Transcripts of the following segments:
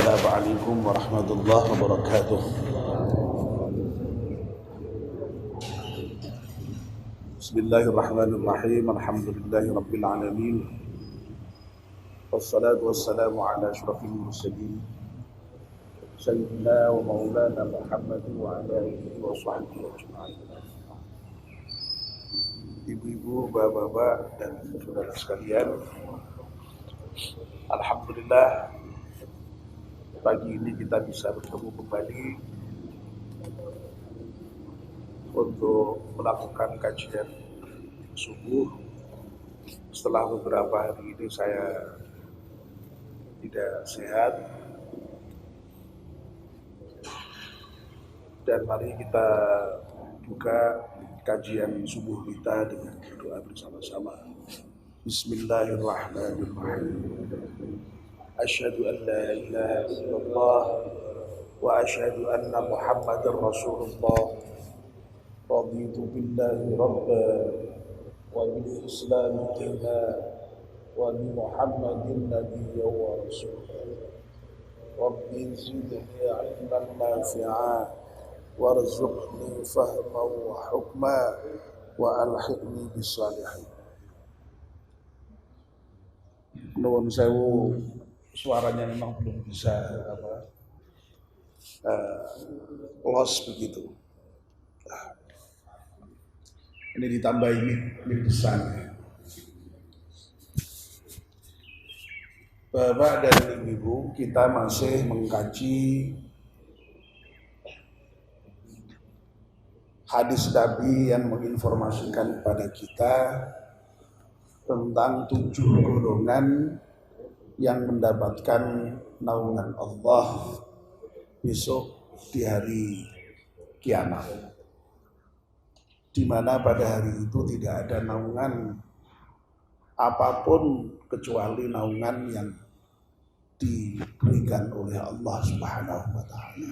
Assalamualaikum warahmatullahi wabarakatuh. Bismillahirrahmanirrahim. Alhamdulillahirabbil alamin. Wassalatu wassalamu ala asyrafil mursalin sayyidina wa maulana Muhammad wa ala alihi wa sahbihi ajma'in. Ibu-ibu, bapak-bapak dan saudara sekalian, alhamdulillah pagi ini kita bisa bertemu kembali untuk melakukan kajian subuh. Setelah beberapa hari ini saya tidak sehat, dan mari kita buka kajian subuh kita dengan berdoa bersama-sama. Bismillahirrahmanirrahim. Asyhadu an la ilaha illallah wa asyhadu anna Muhammadar Rasulullah. Raditu billahi rabba wa bil Islam dina wa bi Muhammadin nabiyyan wa rasulah. Rabbi zidni ilman nafi'a warzuqni fahman wa hukma wa alhiqni bis salihin. Nuwun sewu, suaranya memang belum bisa los begitu. Ini ditambah ini besar. Bapak dan Ibu, kita masih mengkaji hadis Nabi yang menginformasikan kepada kita tentang 7 golongan yang mendapatkan naungan Allah besok di hari kiamat, di mana pada hari itu tidak ada naungan apapun kecuali naungan yang diberikan oleh Allah Subhanahu wa taala.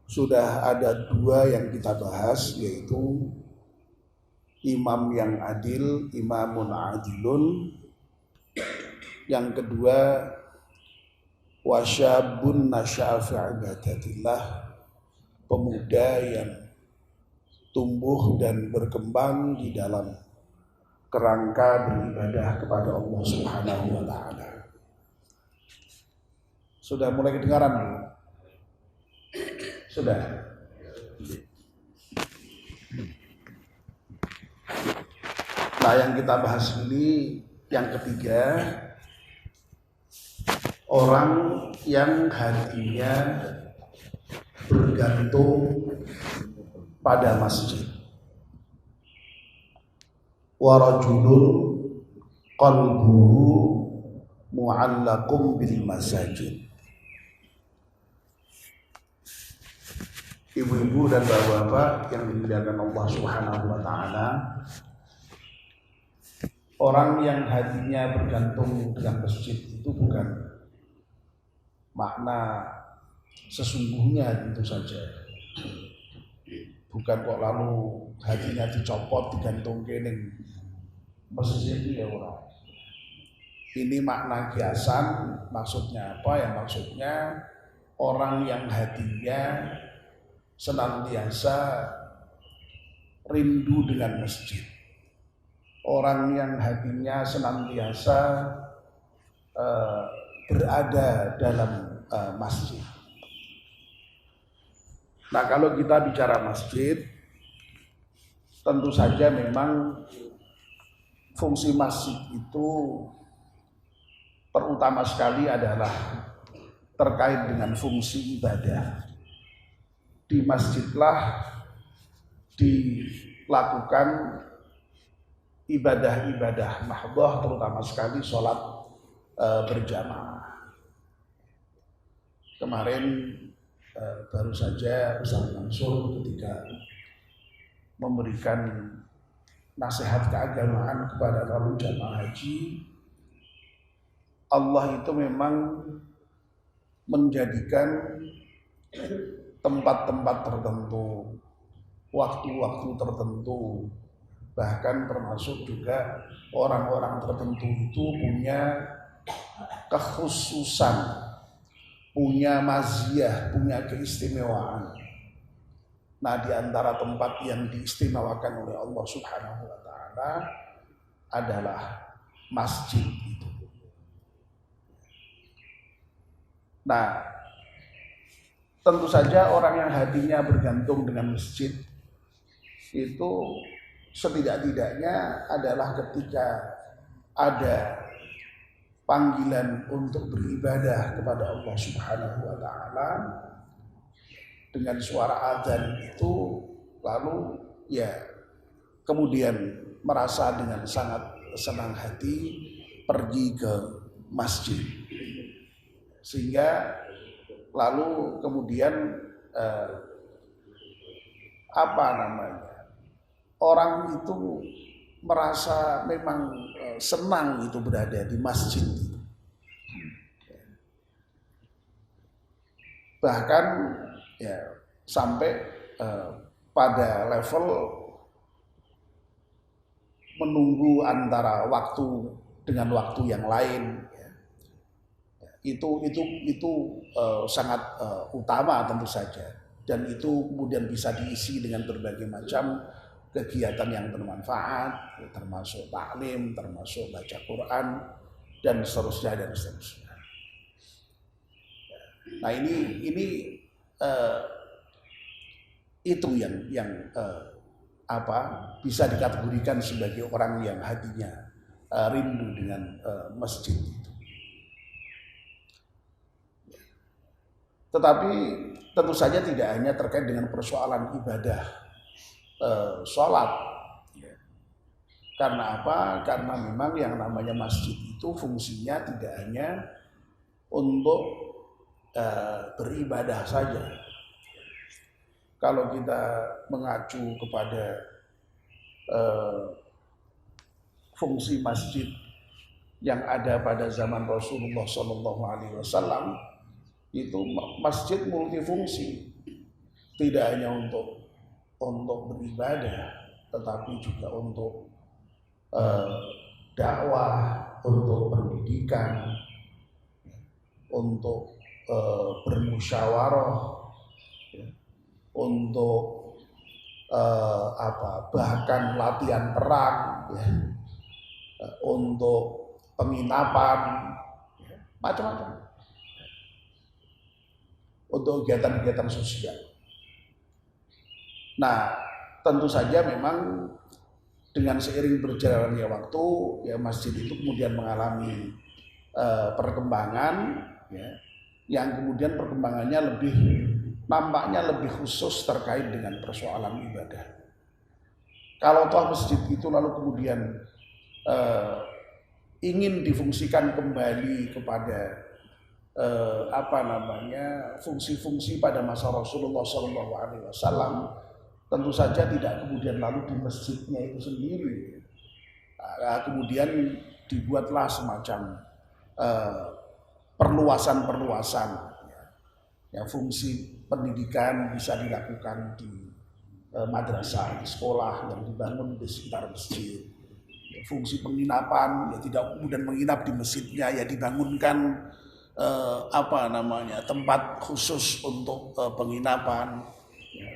Sudah ada 2 yang kita bahas, yaitu imam yang adil, imamun adilun. Yang kedua, wasyabun nasya'a fi ibadatillah, pemuda yang tumbuh dan berkembang di dalam kerangka beribadah kepada Allah Subhanahu wa taala. Sudah mulai kedengaran belum? Sudah. Nah, yang kita bahas ini yang ketiga, orang yang hatinya bergantung pada masjid. Wa rajulun qalbuhu mu'allaqum bil masajid. Ibu-ibu dan bapak-bapak yang dimuliakan Allah Subhanahu wa taala, orang yang hatinya bergantung dengan masjid itu bukan makna sesungguhnya, tentu saja. Bukan kok lalu hatinya dicopot digantung kening masjid ya orang. Ini makna kiasan. Maksudnya apa? Ya maksudnya orang yang hatinya senantiasa rindu dengan masjid, orang yang hatinya senantiasa berada dalam masjid. Nah, kalau kita bicara masjid, tentu saja memang fungsi masjid itu terutama sekali adalah terkait dengan fungsi ibadah. Di masjidlah dilakukan ibadah-ibadah mahdhah, terutama sekali sholat berjamaah. Kemarin baru saja Ustaz Mansur ketika memberikan nasihat keagamaan kepada para jamaah haji, Allah itu memang menjadikan tempat-tempat tertentu, waktu-waktu tertentu, bahkan termasuk juga orang-orang tertentu itu punya kekhususan punya maziyah, punya keistimewaan. Nah, di antara tempat yang diistimewakan oleh Allah Subhanahu wa taala adalah masjid itu. Nah, tentu saja orang yang hatinya bergantung dengan masjid itu setidak-tidaknya adalah ketika ada panggilan untuk beribadah kepada Allah Subhanahu wa taala dengan suara azan itu, lalu ya kemudian merasa dengan sangat senang hati pergi ke masjid, sehingga lalu kemudian orang itu merasa memang senang itu berada di masjid. Bahkan ya sampai pada level menunggu antara waktu dengan waktu yang lain, ya. Itu sangat utama tentu saja, dan itu kemudian bisa diisi dengan berbagai macam kegiatan yang bermanfaat, termasuk taklim, termasuk baca Quran, dan seterusnya dan seterusnya. Nah, ini itu yang bisa dikategorikan sebagai orang yang hatinya rindu dengan masjid itu. Tetapi tentu saja tidak hanya terkait dengan persoalan ibadah sholat. Karena apa? Karena memang yang namanya masjid itu fungsinya tidak hanya untuk beribadah saja. Kalau kita mengacu kepada fungsi masjid yang ada pada zaman Rasulullah SAW, itu masjid multifungsi, tidak hanya untuk beribadah, tetapi juga untuk dakwah, untuk pendidikan, untuk bermusyawarah, untuk bahkan latihan perang, untuk penginapan, macam-macam, untuk kegiatan-kegiatan sosial. Nah, tentu saja memang dengan seiring berjalannya waktu, ya masjid itu kemudian mengalami perkembangan, ya, yang kemudian perkembangannya nampaknya lebih khusus terkait dengan persoalan ibadah. Kalau toh masjid itu lalu kemudian ingin difungsikan kembali kepada fungsi-fungsi pada masa Rasulullah SAW, tentu saja tidak kemudian lalu di masjidnya itu sendiri. Kemudian dibuatlah semacam perluasan-perluasan, ya, fungsi pendidikan bisa dilakukan di madrasah, di sekolah yang dibangun di sekitar masjid. Fungsi penginapan, ya tidak kemudian menginap di masjidnya, ya dibangunkan tempat khusus untuk penginapan, ya,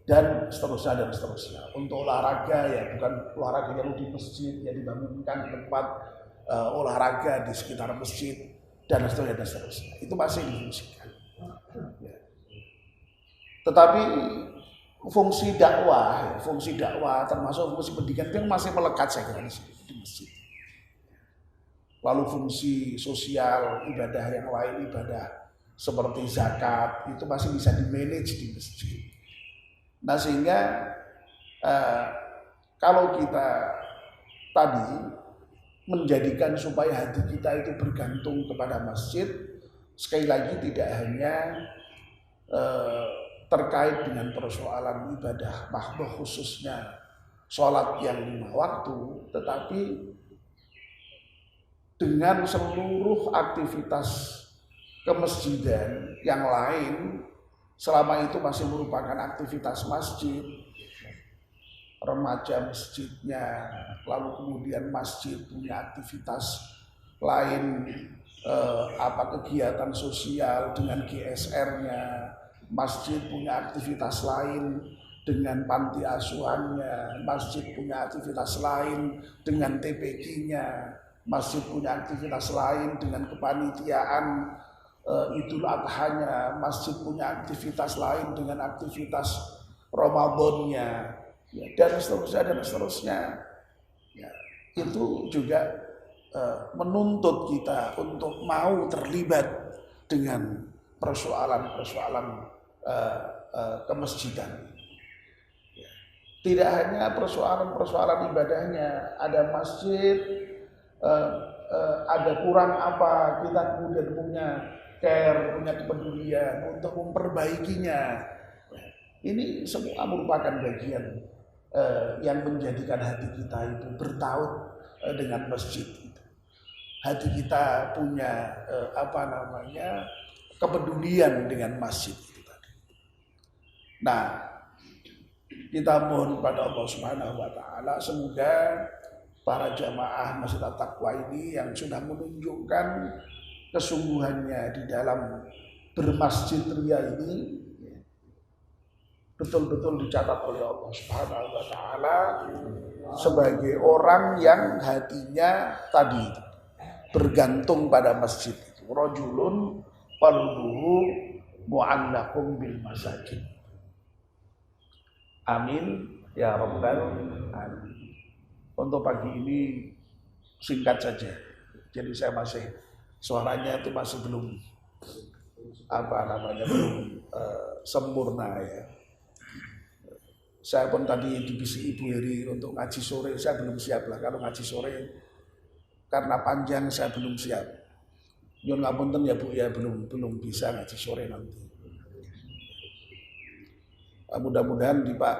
dan seterusnya. Untuk olahraga, ya bukan olahraga yang di masjid, ya dibangunkan tempat olahraga di sekitar masjid, dan seterusnya. Itu masih difungsikan. Ya. Tetapi fungsi dakwah termasuk fungsi pendidikan yang masih melekat saya kira di masjid. Lalu fungsi sosial, ibadah yang lain, ibadah seperti zakat, itu masih bisa di-manage di masjid. Nah, sehingga kalau kita tadi menjadikan supaya hati kita itu bergantung kepada masjid, sekali lagi tidak hanya terkait dengan persoalan ibadah mahdoh khususnya sholat yang 5 waktu, tetapi dengan seluruh aktivitas kemasjidan yang lain, selama itu masih merupakan aktivitas masjid, remaja masjidnya, lalu kemudian masjid punya aktivitas lain kegiatan sosial dengan GSR-nya, masjid punya aktivitas lain dengan panti asuhannya, masjid punya aktivitas lain dengan TPQ-nya, masjid punya aktivitas lain dengan kepanitiaan Idul Adha-nya, masjid punya aktivitas lain dengan aktivitas Ramadan-nya, ya, dan seterusnya. Ya, itu juga menuntut kita untuk mau terlibat dengan persoalan-persoalan kemesjidan. Tidak hanya persoalan-persoalan ibadahnya, ada masjid, ada kurang apa, kita kemudian punya care, punya kepedulian untuk memperbaikinya. Ini semua merupakan bagian yang menjadikan hati kita itu bertaut dengan masjid. Hati kita punya kepedulian dengan masjid itu tadi. Nah, kita mohon kepada Allah Subhanahu wa taala semoga para jamaah Masjid At-Taqwa ini yang sudah menunjukkan kesungguhannya di dalam bermasjid ria ini betul-betul dicatat oleh Allah Subhanahu wa taala sebagai orang yang hatinya tadi bergantung pada masjid itu. Rajulun qalbuhu mu'allaqun bil masajid. Amin ya rabbal alamin. Untuk pagi ini singkat saja. Jadi saya masih suaranya itu masih belum belum sempurna ya. Saya pun tadi dibisik Ibu Heri untuk ngaji sore, saya belum siap lah kalau ngaji sore karena panjang saya belum siap. Nyun ngapunten ya Bu ya, belum bisa ngaji sore nanti. Mudah-mudahan di Pak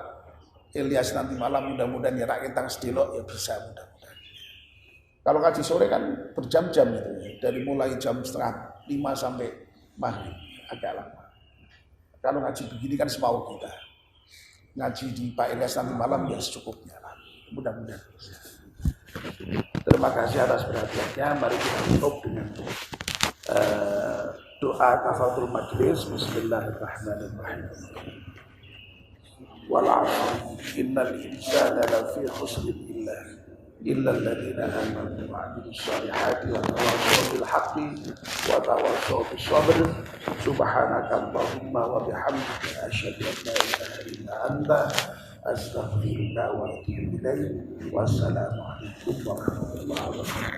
Ilyas nanti malam mudah-mudahan ya rakyat tang sedelok ya bisa mudah-mudahan. Kalau ngaji sore kan berjam-jam itu ya, dari mulai jam 4:30 sampai maghrib agak lama. Kalau ngaji begini kan semau kita. Ngaji di Pak Ilyas nanti malam ya secukupnya lah. Mudah-mudahan bisa. Terima kasih atas perhatiannya. Mari kita tutup dengan doa kafatul majlis. Bismillahirrahmanirrahim. Wal'asr innal insana lafi khusr illa alladhina amanu wa 'amilus shalihati wa tawassaw bil haqqi wa tawassaw bis sabr. Subhanaka Allahumma wa bihamdika asyhadu an la ilaha illa anta astaghfiruka wa atubu ilaik. Wassalamu alaikum warahmatullahi wabarakatuh.